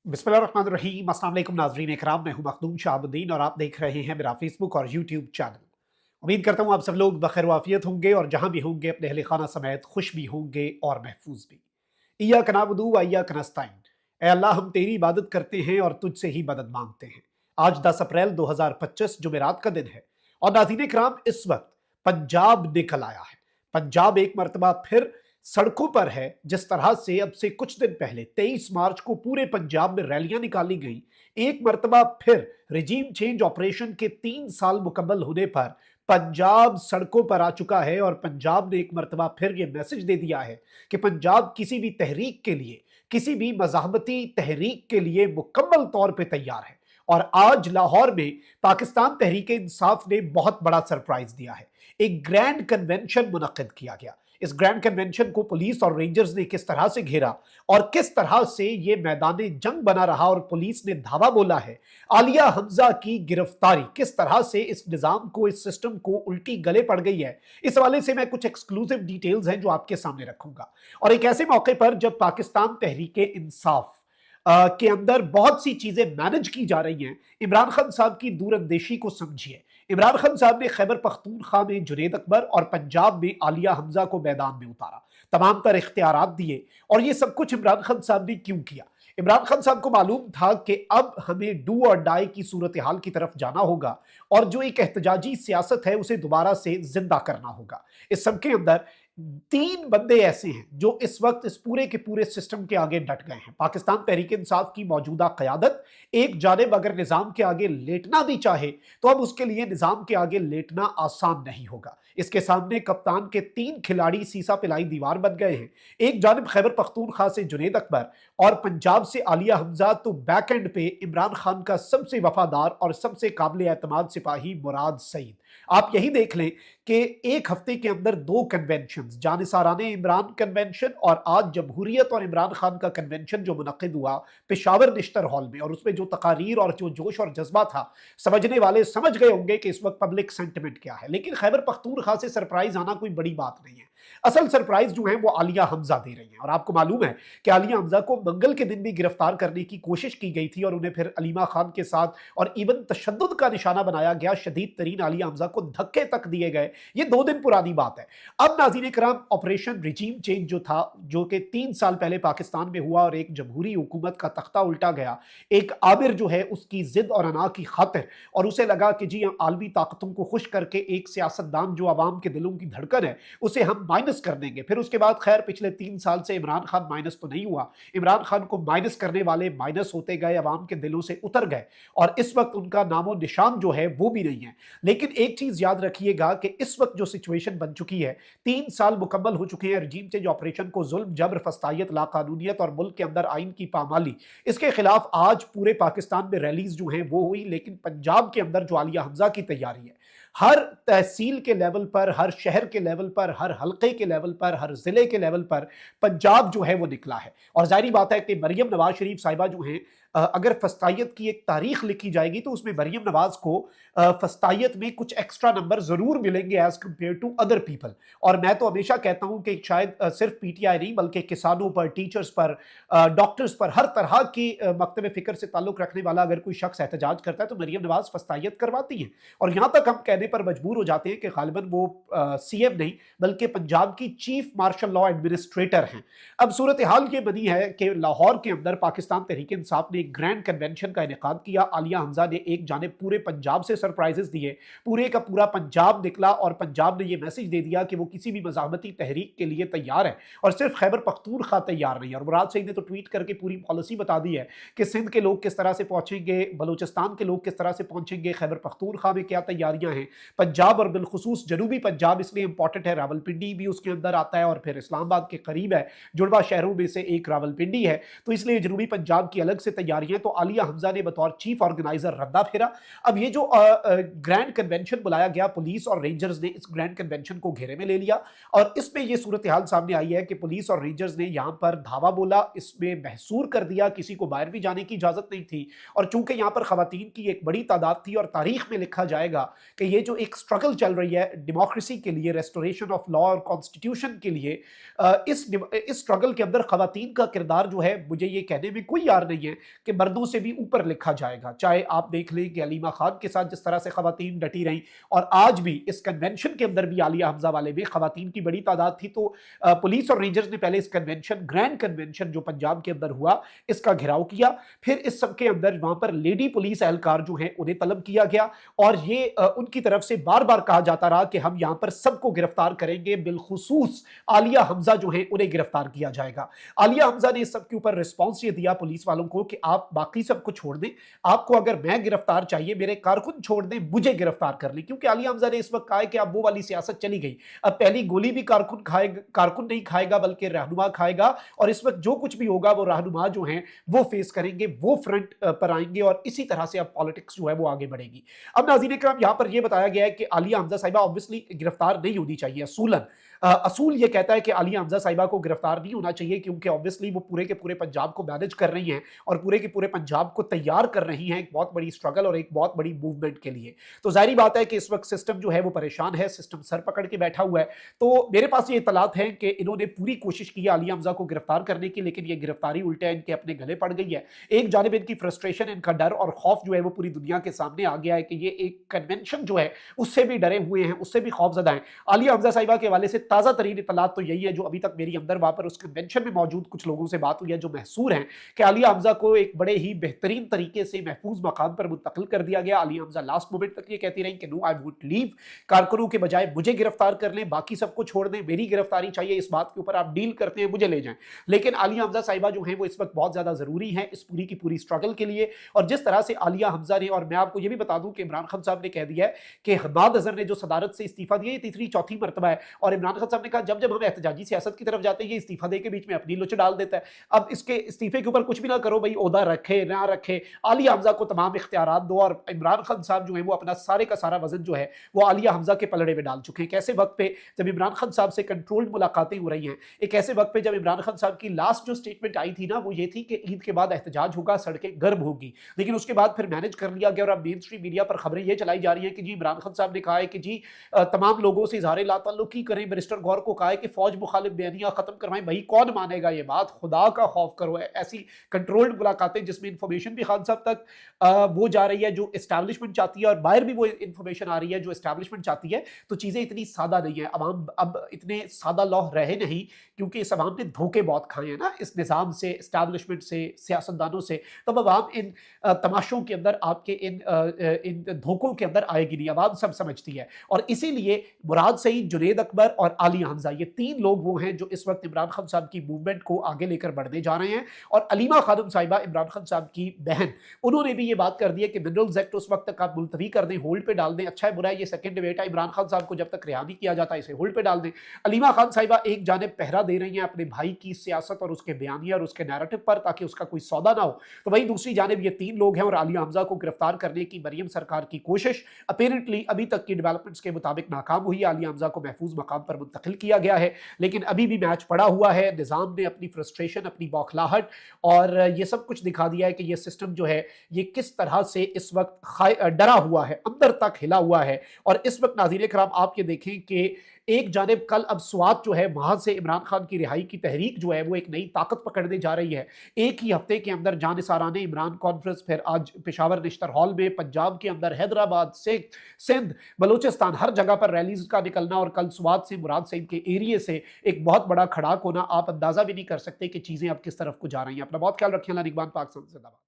बिस्मिल्लाहिर्रहमानिर्रहीम। अस्सलाम वालेकुम नाज़रीन इकराम, मैं हूं मखदूम शाहबुद्दीन और आप देख रहे हैं मेरा फेसबुक और यूट्यूब चैनल। उम्मीद करता हूं आप सब लोग बखैर वाफियत होंगे और जहां भी होंगे अपने अहले खाना समेत खुश भी होंगे और महफूज भी। इय्याक नअबुदु व इय्याक नस्तईन। ऐ अल्लाह, हम तेरी इबादत करते हैं और तुझसे ही मदद मांगते हैं। आज 10 अप्रैल 2025 जुमेरात का दिन है और नाज़रीन इकराम, इस वक्त पंजाब निकल आया है। पंजाब एक मरतबा फिर सड़कों पर है। जिस तरह से अब से कुछ दिन पहले 23 मार्च को पूरे पंजाब में रैलियां निकाली गई, एक मरतबा फिर रिजीम चेंज ऑपरेशन के 3 साल मुकम्मल होने पर पंजाब सड़कों पर आ चुका है और पंजाब ने एक मरतबा फिर यह मैसेज दे दिया है कि पंजाब किसी भी तहरीक के लिए, किसी भी मज़ाहमती तहरीक के लिए मुकम्मल तौर पर तैयार है। और आज लाहौर में पाकिस्तान तहरीक इंसाफ ने बहुत बड़ा सरप्राइज दिया है। एक ग्रैंड कन्वेंशन मुनक्किद किया गया। इस ग्रैंड कन्वेंशन को पुलिस और रेंजर्स ने किस तरह से घेरा और किस तरह से ये मैदान जंग बना रहा और पुलिस ने धावा बोला है। आलिया हमजा की गिरफ्तारी किस तरह से इस निजाम को, इस सिस्टम को उल्टी गले पड़ गई है, इस हवाले से मैं कुछ एक्सक्लूसिव डिटेल्स हैं जो आपके सामने रखूंगा। और एक ऐसे मौके पर जब पाकिस्तान तहरीक इंसाफ के अंदर बहुत सी चीजें मैनेज की जा रही हैं, इमरान खान साहब की दूरअंदेशी को समझिए। इमरान खान साहब ने खैबर पख्तूनख्वा में जुनैद अकबर और पंजाब में आलिया हमजा को मैदान में उतारा, तमाम तर इख्तियारात दिए। और ये सब कुछ इमरान खान साहब ने क्यों किया? इमरान खान साहब को मालूम था कि अब हमें डू और डाई की सूरत हाल की तरफ जाना होगा और जो एक एहतजाजी सियासत है उसे दोबारा से जिंदा करना होगा। इस सब के अंदर 3 बंदे ऐसे हैं जो इस वक्त इस पूरे के पूरे सिस्टम के आगे डट गए हैं। पाकिस्तान तहरीक इंसाफ की मौजूदा क़यादत एक जानिब अगर निज़ाम के आगे लेटना भी चाहे तो अब उसके लिए निज़ाम के आगे लेटना आसान नहीं होगा। इसके सामने कप्तान के 3 खिलाड़ी सीसा पिलाई दीवार बन गए हैं। एक जानिब खैबर पख्तूनख्वा से जुनैद अकबर और पंजाब से आलिया हमजा, तो बैक एंड पे इमरान खान का सबसे वफादार और सबसे काबिल एतमाद सिपाही मुराद सईद। आप यही देख लें कि एक हफ्ते के अंदर 2 कन्वेंशन, जानिसाराने इमरान कन्वेंशन और आज जमहूरियत और इमरान खान का कन्वेंशन जो मुनक्किद हुआ पेशावर निश्तर हॉल में, और उसमें जो तकारीर और जो जोश और जज्बा था, समझने वाले समझ गए होंगे कि इस वक्त पब्लिक सेंटिमेंट क्या है। लेकिन खैबर पख्तूनख्वा से सरप्राइज आना कोई बड़ी बात नहीं है। असल सरप्राइज जो है वो आलिया हमजा दे रही है। और आपको मालूम है कि आलिया हमजा को मंगल के दिन भी गिरफ्तार करने की कोशिश की गई थी और उन्हें फिर अलीमा खान के साथ और इवन तशद्दुद का निशाना बनाया गया। शदीद तरीन आलिया हमजा को धक्के तक दिए गए। ये 2 दिन पुरानी बात है। अब नाज़रीन इकराम, ऑपरेशन रिजीम चेंज जो था, जो कि 3 साल पहले पाकिस्तान में हुआ और एक जमहूरी हुकूमत का तख्ता उल्टा गया, एक आमिर जो है उसकी जिद और अना की खातिर, और उसे लगा कि जी हम आलमी ताकतों को खुश करके एक सियासतदान जो आवाम के दिलों की धड़कन है उसे हम माइनस कर देंगे। फिर उसके बाद खैर पिछले 3 साल से इमरान खान माइनस तो नहीं हुआ। इमरान खान को माइनस करने वाले माइनस होते गए, आवाम के दिलों से उतर गए और इस वक्त उनका नामो निशान जो है वो भी नहीं है। लेकिन एक चीज याद रखिएगा कि इस वक्त जो सिचुएशन बन चुकी है, 3 साल मुकम्मल हो चुके हैं रजीम चेंज ऑपरेशन को, जुल्म, जबर, फस्तायत, लाकानूनियत और मुल्क के अंदर आइन की पामाली, इसके खिलाफ आज पूरे पाकिस्तान में रैलीज जो हैं वो हुई। लेकिन पंजाब के अंदर जो आलिया हमजा की तैयारी है, हर तहसील के लेवल पर, हर शहर के लेवल पर, हर हल्के के लेवल पर, हर जिले के लेवल पर पंजाब जो है वो निकला है। और जाहिर बात है कि मरियम नवाज शरीफ साहिबा जो हैं, अगर फस्तायत की एक तारीख लिखी जाएगी तो उसमें मरियम नवाज को फस्तायत में कुछ एक्स्ट्रा नंबर जरूर मिलेंगे as compared to other people. और मैं तो हमेशा कहता हूं कि शायद सिर्फ पीटीआई नहीं बल्कि किसानों पर, टीचर्स पर, डॉक्टर्स पर, हर तरह की मकतब फिक्र से ताल्लुक रखने वाला अगर कोई शख्स एहतजाज करता है तो मरियम नवाज फस्तायत करवाती हैं। और यहां तक हम कहने पर मजबूर हो जाते हैं कि गालिबन वो सीएम नहीं बल्कि पंजाब की चीफ मार्शल लॉ एडमिनिस्ट्रेटर हैं। अब सूरत हाल ये बनी है कि लाहौर के अंदर पाकिस्तान तहरीक इंसाफ ने एक ग्रैंड कन्वेंशन का इनेकाद किया। आलिया हमजा ने एक जानिब पूरे पंजाब से सरप्राइजेस दिए, पूरे का पूरा पंजाब निकला और पंजाब ने यह मैसेज दे दिया कि वो किसी भी मज़ाहमती तहरीक के लिए तैयार है और सिर्फ खैबर पख्तूनख्वा तैयार नहीं है। और मुराद सईद ने तो ट्वीट करके पूरी पॉलिसी बता दी है कि सिंध के लोग किस तरह से पहुंचेंगे, बलूचिस्तान के लोग किस तरह से पहुंचेंगे, खैबर पख्तूनख्वा में क्या तैयारियां हैं, पंजाब और बिलखुसूस जनूबी पंजाब इसलिए इंपॉर्टेंट है, रावलपिंडी भी उसके अंदर आता है और फिर इस्लामाबाद के करीब है, जुड़वा शहरों में से एक रावलपिंडी है, तो इसलिए जनूबी पंजाब की अलग से तैयारियां। तो आलिया हमजा ने बतौर चीफ ऑर्गेनाइजर रद्दा फेरा। अब ये जो ग्रैंड कन्वेंशन बुलाया गया, पुलिस और रेंजर्स ने इस ग्रैंड कन्वेंशन को घेरे में ले लिया और इसमें यह सूरत हाल सामने आई है कि पुलिस और रेंजर्स ने यहां पर धावा बोला, इसमें महसूर कर दिया, किसी को बाहर भी जाने की इजाजत नहीं थी। और चूंकि यहां पर खवातीन की एक बड़ी तादाद थी और तारीख में लिखा जाएगा कि ये ये जो एक स्ट्रगल चल रही है डेमोक्रेसी के लिए, रेस्टोरेशन ऑफ लॉ और कॉन्स्टिट्यूशन के लिए, इस स्ट्रगल के अंदर खवातीन का किरदार जो है, मुझे ये कहने में कोई यार नहीं है कि मर्दों से भी ऊपर लिखा जाएगा। चाहे आप देख लें कि अलीमा खान के साथ जिस तरह से खवातीन डटी रहीं, और आज भी इस कन्वेंशन के अंदर भी आलिया हमजा वाले में खवातीन की बड़ी तादाद थी। तो पुलिस और रेंजर्स ने पहले इस कन्वेंशन, ग्रैंड कन्वेंशन जो पंजाब के अंदर हुआ, इसका घेराव किया। फिर इस सब के अंदर वहां पर लेडी पुलिस एहलकार जो है उन्हें तलब किया गया, और ये उनकी तरफ से बार बार कहा जाता रहा कि हम यहां पर सबको गिरफ्तार करेंगे, बिलखुसूस आलिया हमजा जो है उन्हें गिरफ्तार किया जाएगा। आलिया हमजा ने इस सब के ऊपर रिस्पॉन्स ये दिया पुलिस वालों को कि आप बाकी सबको छोड़ दें, आपको अगर मैं गिरफ्तार चाहिए, मेरे कारकुन छोड़ दें, मुझे गिरफ्तार कर लें। क्योंकि आलिया हमजा ने इस वक्त कहा है कि अब वो वाली सियासत चली गई, अब पहली गोली भी कारकुन नहीं खाएगा बल्कि रहनुमा खाएगा, और इस वक्त जो कुछ भी होगा वो रहनुमा जो है वो फेस करेंगे, वो फ्रंट पर आएंगे, और इसी तरह से अब पॉलिटिक्स जो है वो आगे बढ़ेगी। अब नाज़रीन इकराम, यहां पर यह बताया गया है कि आलिया हमजा साहिबा ऑब्वियसली गिरफ्तार नहीं होनी चाहिए। असूल ये कहता है कि आलिया हमजा साहिबा को गिरफ्तार नहीं होना चाहिए, क्योंकि ऑब्वियसली वो पूरे के पूरे पंजाब को मैनेज कर रही हैं और पूरे के पूरे पंजाब को तैयार कर रही हैं एक बहुत बड़ी स्ट्रगल और एक बहुत बड़ी मूवमेंट के लिए। तो जाहिर बात है कि इस वक्त सिस्टम जो है वो परेशान है, सिस्टम सर पकड़ के बैठा हुआ है। तो मेरे पास ये इतलात है कि इन्होंने पूरी कोशिश की आलिया हमजा को गिरफ्तार करने की, लेकिन ये गिरफ्तारी उल्टे इनके अपने गले पड़ गई है। एक जानिब इनकी फ्रस्ट्रेशन, इनका डर और खौफ जो है वो पूरी दुनिया के सामने आ गया है कि ये एक कन्वेंशन जो है उससे भी डरे हुए हैं, उससे भी खौफजदा हैं। आलिया हमजा साहिबा के हवाले से ताज़ा तरीन इतलात तो यही है, जो अभी तक मेरी अंदर वहां पर उस कन्वेंशन में मौजूद कुछ लोगों से बात हुई है जो महसूर हैं, कि आलिया हमजा को एक बड़े ही बेहतरीन तरीके से महफूज मकाम पर मुंतकिल कर दिया गया। आलिया हमजा लास्ट मोमेंट तक ये कहती रही कि नो, आई वुड लीव, कारकुनों के बजाय मुझे गिरफ्तार कर लें, बाकी सबको छोड़ दें, मेरी गिरफ्तारी चाहिए, इस बात के ऊपर आप डील करते हैं, मुझे ले जाएं। लेकिन आलिया हमजा साहिबा जो है वो इस वक्त बहुत ज्यादा जरूरी है इस पूरी की पूरी स्ट्रगल के लिए। और जिस तरह से आलिया हमजा ने, और मैं आपको ये भी बता दूं कि इमरान खान साहब ने कह दिया है कि हमाद अजहर ने जो सदारत से इस्तीफा दिया, ये तीसरी चौथी मरतबा है, और इमरान खान साहब ने कहा जब जब हम एहतजाजी सियासत की तरफ जाते हैं, ये इस्तीफा दे के बीच में अपनी लुच डाल देता है। अब इसके इस्तीफे के ऊपर कुछ भी ना करो भाई, ओहदा रखे ना रखे, आलिया हमजा को तमाम इख्तियारात दो। और इमरान खान साहब जो है वो अपना सारे का सारा वजन जो है वो आलिया हमजा के पलड़े में डाल चुके हैं। कैसे वक्त पे जब इमरान खान साहब से कंट्रोल्ड मुलाकातें हो रही हैं, एक ऐसे वक्त पे जब इमरान खान साहब की लास्ट जो स्टेटमेंट आई थी ना, वो ये थी कि ईद के बाद एहतजाज होगा, सड़कें गर्म होगी, लेकिन उसके बाद फिर मैनेज कर लिया गया। और अब मेन स्ट्रीम मीडिया पर खबरें ये चलाई जा रही हैं कि जी इमरान खान साहब ने कहा है कि जी तमाम लोगों से इजहार लाताल्लुकी करें, बैरिस्टर गौर को कहा है कि फौज मुखालिफ बयानियां खत्म करवाएं। भाई कौन मानेगा ये बात, खुदा का खौफ करो। ऐसी कंट्रोल्ड मुलाकातें जिसमें इंफॉर्मेशन भी खान साहब तक वो जा रही है जो एस्टैब्लिशमेंट चाहती है, और बाहर भी वो इंफॉर्मेशन आ रही है जो एस्टैब्लिशमेंट चाहती है, तो चीजें इतनी सादा नहीं है। अवाम अब इतने सादा लौह रहे नहीं, क्योंकि इस अवाम ने धोखे बहुत खाए हैं ना इस निज़ाम से, एस्टैब्लिशमेंट से, सियासतदानों से। तब अवाम इन तमाशों के अंदर, आपके इन धोखों के अंदर आएगी नहीं, अवाम सब समझती है। और इसीलिए मुराद सईद, जुनैद अकबर और आलिया हमजा, ये तीन लोग वो हैं जो इस वक्त इमरान खान साहब की मूवमेंट को आगे लेकर बढ़ने जा रहे हैं। और अलीमा खानम साहिबा, इमरान खान साहब की बहन, उन्होंने भी ये बात कर दी है कि मिनरल्स एक्ट उस वक्त तक आप मुलतवी कर दें, होल्ड पे डाल दें। अच्छा है बुरा है, ये सेकंड डिबेट है, इमरान खान साहब को जब तक रिहा नहीं किया जाता इसे होल्ड पे डाल दें। अलीमा खान साहिबा एक जानिब पहरा दे रही हैं अपने भाई की सियासत और उसके बयानिया और उसके नैरेटिव पर, ताकि उसका कोई सौदा ना हो। तो वहीं दूसरी जानिब ये तीन लोग हैं, और आलिया हमजा को गिरफ्तार करने की मरियम सरकार की कोशिश अपेरेंटली अभी तक की डेवलपमेंट्स के मुताबिक नाकाम हुई। आलिया हमजा को महफूज मकाम पर मुंतकिल किया गया है, लेकिन अभी भी मैच पड़ा हुआ है। निज़ाम ने अपनी फ्रस्ट्रेशन, अपनी बौखलाहट और ये सब कुछ दिखा दिया है कि ये सिस्टम जो है ये किस तरह से इस वक्त डरा हुआ है, अंदर तक हिला हुआ है। और इस वक्त नाज़रीन कराम आप ये देखें कि एक जानिब कल अब स्वात जो है वहां से इमरान खान की रिहाई की तहरीक जो है वो एक नई ताकत पकड़ने जा रही है। एक ही हफ्ते के अंदर जानिसाराने इमरान कॉन्फ्रेंस, फिर आज पेशावर निश्तर हॉल में, पंजाब के अंदर हैदराबाद से सिंध, बलूचिस्तान, हर जगह पर रैलीज का निकलना, और कल स्वात से, मुराद सईद के एरिए से एक बहुत बड़ा खड़ाक होना। आप अंदाजा भी नहीं कर सकते कि चीजें अब किस तरफ को जा रही हैं। अपना बहुत ख्याल रखें। अल्लाह निगहबान पाक।